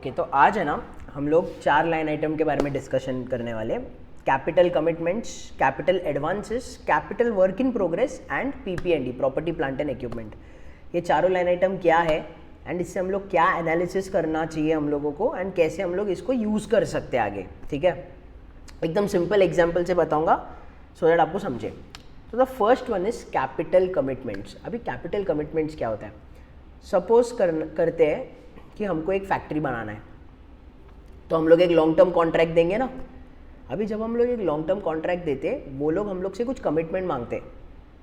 Okay तो आज है ना हम लोग 4 लाइन आइटम के बारे में डिस्कशन करने वाले। Capital commitments, capital advances, capital work in progress and PP and E, property plant and equipment. ये चारों लाइन आइटम क्या है एंड इससे हम लोग क्या एनालिसिस करना चाहिए हम लोगों को एंड कैसे हम लोग इसको यूज़ कर सकते हैं आगे। ठीक है, एकदम सिंपल एग्जाम्पल से बताऊँगा सो दैट आपको समझे। तो the first one is capital commitments. अभी कैपिटल कमिटमेंट्स क्या होता है? सपोज करते हैं कि हमको एक फैक्ट्री बनाना है, तो हम लोग एक लॉन्ग टर्म कॉन्ट्रैक्ट देंगे ना। अभी जब हम लोग एक लॉन्ग टर्म कॉन्ट्रैक्ट देते, वो लोग हम लोग से कुछ कमिटमेंट मांगते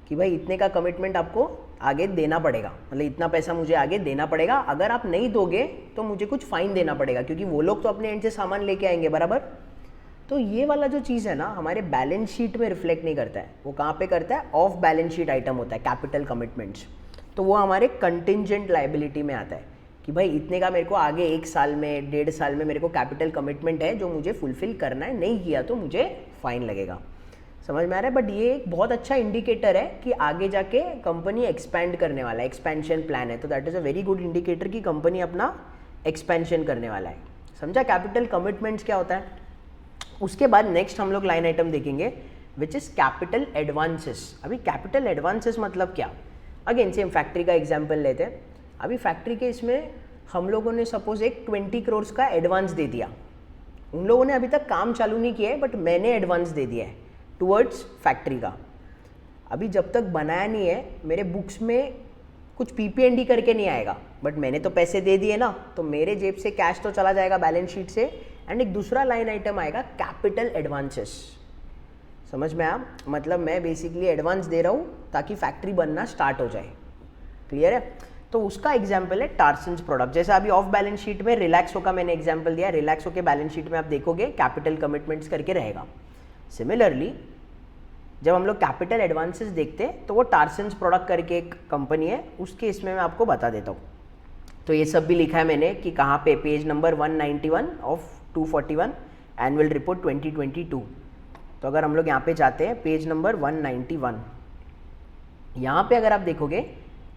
कि भाई इतने का कमिटमेंट आपको आगे देना पड़ेगा, मतलब इतना पैसा मुझे आगे देना पड़ेगा, अगर आप नहीं दोगे तो मुझे कुछ फाइन देना पड़ेगा, क्योंकि वो लोग तो अपने एंड से सामान लेके आएंगे बराबर। तो ये वाला जो चीज़ है ना हमारे बैलेंस शीट में रिफ्लेक्ट नहीं करता है, वो कहाँ पे करता है? ऑफ बैलेंस शीट आइटम होता है कैपिटल कमिटमेंट्स। तो वो हमारे कंटिंजेंट लायबिलिटी में आता है कि भाई इतने का मेरे को आगे 1 साल में 1.5 साल में मेरे को कैपिटल कमिटमेंट है जो मुझे फुलफिल करना है, नहीं किया तो मुझे फाइन लगेगा। समझ में आ रहा है? बट ये एक बहुत अच्छा इंडिकेटर है कि आगे जाके कंपनी एक्सपैंड करने वाला है, एक्सपेंशन प्लान है, तो that is a very good indicator कि कंपनी अपना एक्सपेंशन करने वाला है। समझा कैपिटल कमिटमेंट्स क्या होता है? उसके बाद नेक्स्ट हम लोग लाइन आइटम देखेंगे विच इज़ कैपिटल एडवांसेस। अभी कैपिटल एडवांसेस मतलब क्या? अगेन सेम फैक्ट्री का एग्जाम्पल लेते हैं। अभी फैक्ट्री के इसमें हम लोगों ने सपोज एक 20 करोड़ का एडवांस दे दिया। उन लोगों ने अभी तक काम चालू नहीं किया है बट मैंने एडवांस दे दिया है टुवर्ड्स फैक्ट्री का। अभी जब तक बनाया नहीं है मेरे बुक्स में कुछ पीपीएनडी करके नहीं आएगा, बट मैंने तो पैसे दे दिए ना, तो मेरे जेब से कैश तो चला जाएगा बैलेंस शीट से, एंड एक दूसरा लाइन आइटम आएगा कैपिटल एडवांसेस। समझ में आया? मतलब मैं बेसिकली एडवांस दे रहा हूँ ताकि फैक्ट्री बनना स्टार्ट हो जाए। क्लियर है? तो उसका एग्जाम्पल है टार्सन्स प्रोडक्ट। जैसे अभी ऑफ बैलेंस शीट में रिलैक्सो का मैंने एग्जाम्पल दिया, रिलैक्सो के बैलेंस शीट में आप देखोगे कैपिटल कमिटमेंट्स करके रहेगा। सिमिलरली जब हम लोग कैपिटल एडवांसेस देखते हैं तो वो टार्सन्स प्रोडक्ट करके एक कंपनी है, उसके इसमें मैं आपको बता देता हूँ। तो ये सब भी लिखा है मैंने कि कहाँ पे, page number 191 of 241 annual report 2022। तो अगर हम लोग यहाँ पे जाते हैं पेज नंबर 191, यहाँ पे अगर आप देखोगे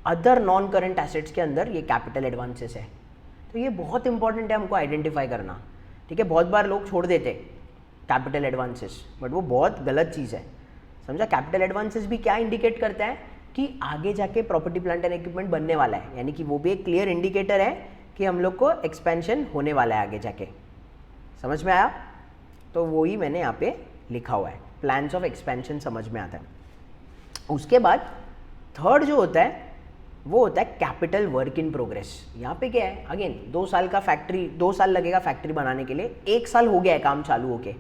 अदर नॉन करंट एसेट्स के अंदर ये कैपिटल एडवांसेस है। तो ये बहुत इंपॉर्टेंट है हमको आइडेंटिफाई करना। ठीक है, बहुत बार लोग छोड़ देते कैपिटल एडवांसेस, बट वो बहुत गलत चीज़ है। समझा? कैपिटल एडवांसेस भी क्या इंडिकेट करता है कि आगे जाके प्रॉपर्टी प्लांट एंड इक्विपमेंट बनने वाला है, यानी कि वो भी एक क्लियर इंडिकेटर है कि हम लोग को एक्सपेंशन होने वाला है आगे जाके। समझ में आया? तो वो ही मैंने यहाँ पे लिखा हुआ है, प्लान्स ऑफ एक्सपेंशन समझ में आता है। उसके बाद थर्ड जो होता है वो होता है कैपिटल वर्क इन प्रोग्रेस। यहाँ पे क्या है? अगेन 2 साल का फैक्ट्री, 2 साल लगेगा फैक्ट्री बनाने के लिए, 1 साल हो गया है काम चालू होके,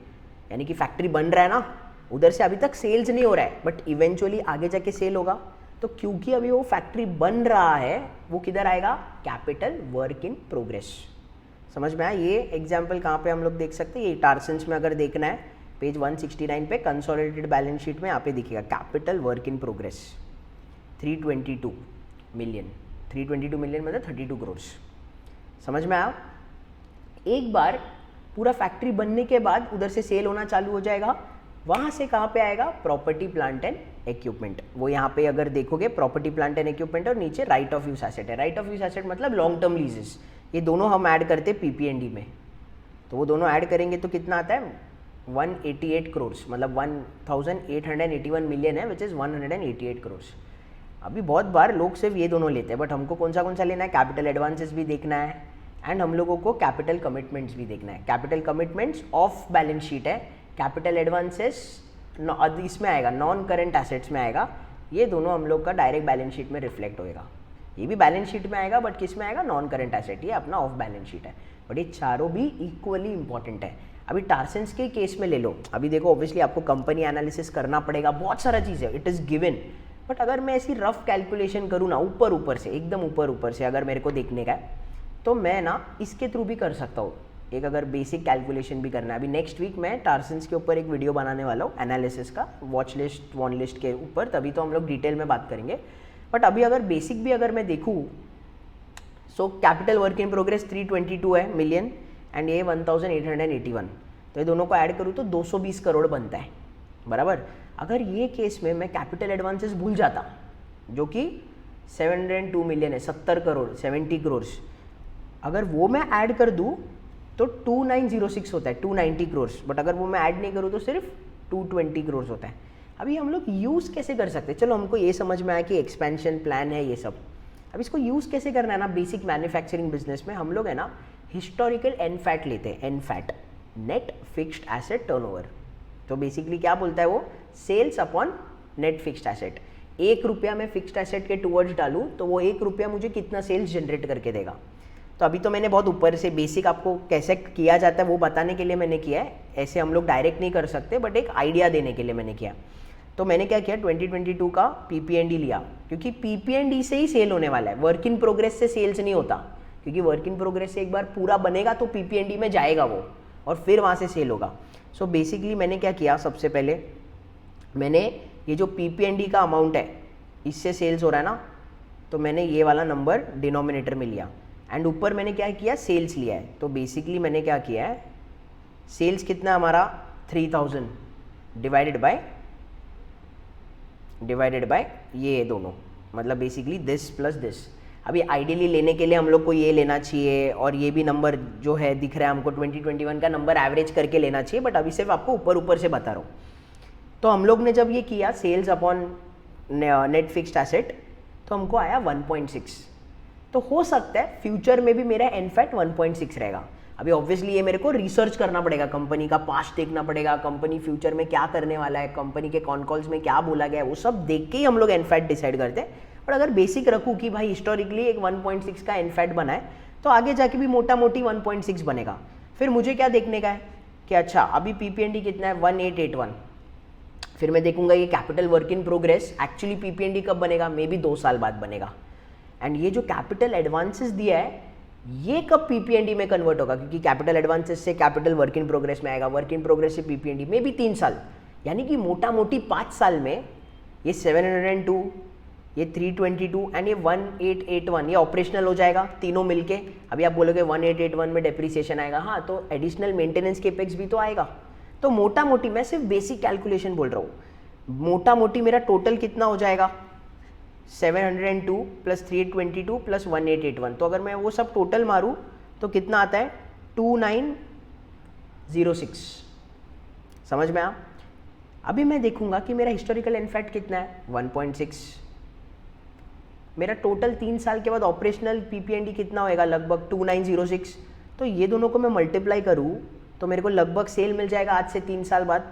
यानी कि फैक्ट्री बन रहा है ना, उधर से अभी तक सेल्स नहीं हो रहा है बट इवेंचुअली आगे जाके सेल होगा। तो क्योंकि अभी वो फैक्ट्री बन रहा है वो किधर आएगा? Capital work in progress. समझ में आया? ये एग्जाम्पल कहाँ पे हम लोग देख सकते हैं? ये टार्सन्स में अगर देखना है पेज 169 पे कंसोलिडेटेड बैलेंस शीट में यहाँ पे दिखेगा capital work in progress 322 million. 322 million मतलब 32 करोड़। समझ में आया? एक बार पूरा फैक्ट्री बनने के बाद उधर से सेल होना चालू हो जाएगा, वहाँ से कहाँ पे आएगा? Property plant and equipment. वो यहाँ पे अगर देखोगे प्रॉपर्टी प्लांट एंड इक्विपमेंट और नीचे राइट ऑफ यूज एसेट है। राइट ऑफ यूज एसेट मतलब लॉन्ग टर्म लीजेस, ये दोनों हम ऐड करते हैं पीपीएनडी में। तो वो दोनों ऐड करेंगे तो कितना आता है? 188 करोड़, मतलब 1881 मिलियन है विच इज़ 188 करोड़। अभी बहुत बार लोग सिर्फ ये दोनों लेते हैं, बट हमको कौन सा लेना है? कैपिटल एडवांसेस भी देखना है एंड हम लोगों को कैपिटल कमिटमेंट्स भी देखना है। Capital commitments of balance sheet है, कैपिटल एडवांसेस इसमें आएगा, नॉन करंट एसेट्स में आएगा। ये दोनों हम लोग का डायरेक्ट बैलेंस शीट में रिफ्लेक्ट होएगा। ये भी बैलेंस शीट में आएगा बट किस में आएगा? नॉन करंट एसेट, ये अपना ऑफ बैलेंस शीट है। बट ये चारों भी इक्वली इंपॉर्टेंट है। अभी टार्सन्स के केस में ले लो, अभी देखो ऑब्वियसली आपको कंपनी एनालिसिस करना पड़ेगा, बहुत सारा चीज़ है, इट इज़ गिवन। बट अगर मैं ऐसी रफ कैलकुलेशन करूँ ना, ऊपर से एकदम ऊपर से अगर मेरे को देखने का है तो मैं ना इसके थ्रू भी कर सकता हूँ। एक अगर बेसिक कैलकुलेशन भी करना है, अभी नेक्स्ट वीक मैं टार्सन्स के ऊपर एक वीडियो बनाने वाला हूँ एनालिसिस का, वॉच लिस्ट वॉन लिस्ट के ऊपर, तभी तो हम लोग डिटेल में बात करेंगे। बट अभी अगर बेसिक भी अगर मैं देखूँ, so capital work in progress 322 है मिलियन एंड ये 1881, तो ये दोनों को ऐड करूँ तो 220 करोड़ बनता है बराबर। अगर ये केस में मैं कैपिटल एडवांसेस भूल जाता जो कि 702 मिलियन है, 70 करोड़ 70 करोड़, अगर वो मैं ऐड कर दूँ तो 2906 होता है, 290 करोर्स, बट अगर वो मैं ऐड नहीं करूँ तो सिर्फ 220 करोर्स होता है। अभी हम लोग यूज़ कैसे कर सकते हैं? चलो हमको ये समझ में आया कि एक्सपेंशन प्लान है ये सब। अब इसको यूज़ कैसे करना है ना, बेसिक मैन्युफैक्चरिंग बिजनेस में हम लोग है ना हिस्टोरिकल एनफैट लेते हैं, NFAT, net fixed asset turnover. तो बेसिकली क्या बोलता है वो, sales upon net fixed asset. 1 रुपया मैं फिक्स्ड एसेट के टूवर्ड्स डालूँ तो वो 1 रुपया मुझे कितना सेल्स जनरेट करके देगा। तो अभी तो मैंने बहुत ऊपर से बेसिक आपको कैसे किया जाता है वो बताने के लिए मैंने किया है, ऐसे हम लोग डायरेक्ट नहीं कर सकते, बट एक आइडिया देने के लिए मैंने किया। तो मैंने क्या किया, 2022 का पीपीएनडी लिया, क्योंकि पीपीएनडी से ही सेल होने वाला है, वर्क इन प्रोग्रेस से सेल्स नहीं होता, क्योंकि वर्क इन प्रोग्रेस से एक बार पूरा बनेगा तो पीपीएनडी में जाएगा वो और फिर वहाँ से सेल होगा। सो बेसिकली मैंने क्या किया, सबसे पहले मैंने ये जो पीपीएनडी का अमाउंट है इससे सेल्स हो रहा है ना, तो मैंने ये वाला नंबर डिनोमिनेटर में लिया एंड ऊपर मैंने क्या किया, सेल्स लिया है। तो बेसिकली मैंने क्या किया है, सेल्स कितना हमारा 3000 डिवाइडेड बाय ये दोनों, मतलब बेसिकली दिस प्लस दिस। अभी आइडियली लेने के लिए हम लोग को ये लेना चाहिए और ये भी नंबर जो है दिख रहा है हमको 2021 का नंबर एवरेज करके लेना चाहिए, बट अभी सिर्फ आपको ऊपर ऊपर से बता रहा हूँ। तो हम लोग ने जब ये किया sales upon net fixed asset तो हमको आया 1.6। तो हो सकता है फ्यूचर में भी मेरा एनफैट 1.6 रहेगा। अभी ऑब्वियसली ये मेरे को रिसर्च करना पड़ेगा, कंपनी का पास्ट देखना पड़ेगा, कंपनी फ्यूचर में क्या करने वाला है, कंपनी के कॉन कॉल्स में क्या बोला गया है, वो सब देख के ही हम लोग एनफैट डिसाइड करते हैं। और अगर बेसिक रखूँ कि भाई हिस्टोरिकली एक 1.6 का एनफैट बना है तो आगे जाके भी मोटा मोटी 1.6 बनेगा। फिर मुझे क्या देखने का है कि अच्छा अभी पीपीएनडी कितना है 1881, फिर मैं देखूंगा ये capital work in progress actually PP and E कब बनेगा, मे बी 2 साल बाद बनेगा। एंड ये जो कैपिटल एडवांसेस दिया है ये कब पीपीएनडी में कन्वर्ट होगा, क्योंकि कैपिटल एडवांसेस से कैपिटल वर्क इन प्रोग्रेस में आएगा, वर्क इन प्रोग्रेस से पीपीएनडी में भी 3 साल, यानी कि मोटा मोटी 5 साल में ये 702, ये 322 एंड ये 1881 ये ऑपरेशनल हो जाएगा तीनों मिलके। अभी आप बोलोगे 1881 में डेप्रिसिएशन आएगा, हाँ तो एडिशनल मेंटेनेंस केपेक्स भी तो आएगा। तो मोटा मोटी मैं सिर्फ बेसिक कैलकुलेशन बोल रहा हूँ, मोटा मोटी मेरा टोटल कितना हो जाएगा 702 प्लस 322 प्लस 1881। तो अगर मैं वो सब टोटल मारूँ तो कितना आता है 2906। समझ में आ? अभी मैं देखूंगा कि मेरा हिस्टोरिकल एनफैट कितना है 1.6, मेरा टोटल 3 साल के बाद ऑपरेशनल पीपीएनडी कितना होएगा लगभग 2906। तो ये दोनों को मैं मल्टीप्लाई करूँ तो मेरे को लगभग सेल मिल जाएगा आज से 3 साल बाद।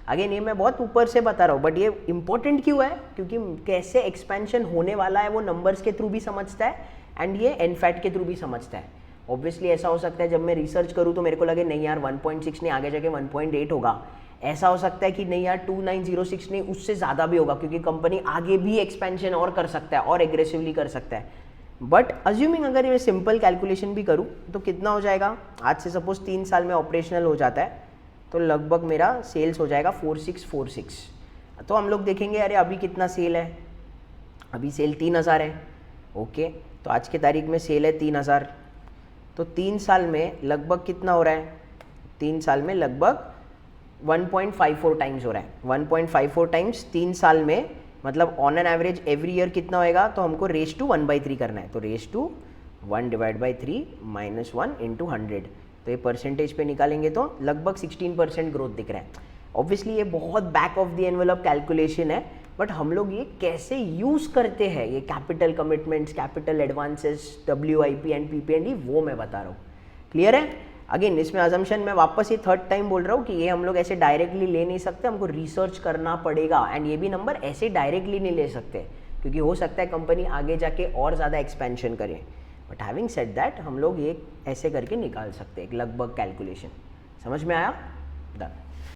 अगेन ये मैं बहुत ऊपर से बता रहा हूँ, बट ये इंपॉर्टेंट क्यों है, क्योंकि कैसे एक्सपेंशन होने वाला है वो नंबर्स के थ्रू भी समझता है एंड ये एनफैट के थ्रू भी समझता है। ऑब्वियसली ऐसा हो सकता है जब मैं रिसर्च करूँ तो मेरे को लगे नहीं यार 1.6 नहीं, आगे जाके 1.8 होगा। ऐसा हो सकता है कि नहीं यार 2906 नहीं, उससे ज़्यादा भी होगा, क्योंकि कंपनी आगे भी एक्सपेंशन और कर सकता है और एग्रेसिवली कर सकता है। बट अज्यूमिंग अगर ये सिंपल कैलकुलेशन भी करूँ तो कितना हो जाएगा, आज से सपोज 3 साल में ऑपरेशनल हो जाता है तो लगभग मेरा सेल्स हो जाएगा 4646। तो हम लोग देखेंगे अरे अभी कितना सेल है, अभी सेल 3000 है, ओके। तो आज की तारीख में सेल है 3000, तो 3 साल में लगभग कितना हो रहा है, 3 साल में लगभग 1.54 टाइम्स हो रहा है। 1.54 टाइम्स 3 साल में, मतलब on an average every year कितना होएगा, तो हमको रेस टू 1/3 करना है। तो raise to 1 divide by 3 minus 1 into 100, तो ये परसेंटेज पे निकालेंगे तो लगभग 16% ग्रोथ दिख रहा है। ऑब्वियसली ये बहुत back of the envelope calculation है, बट हम लोग ये कैसे यूज़ करते हैं ये capital commitments, capital advances, WIP and PPND, वो मैं बता रहा हूँ। क्लियर है? अगेन इसमें अजम्पशन मैं वापस ये 3rd टाइम बोल रहा हूँ कि ये हम लोग ऐसे डायरेक्टली ले नहीं सकते, हमको रिसर्च करना पड़ेगा एंड ये भी नंबर ऐसे डायरेक्टली नहीं ले सकते, क्योंकि हो सकता है कंपनी आगे जाके और ज़्यादा एक्सपेंशन करे। बट हैविंग सेड दैट हम लोग ये ऐसे करके निकाल सकते हैं एक लगभग कैलकुलेशन। समझ में आया? डन।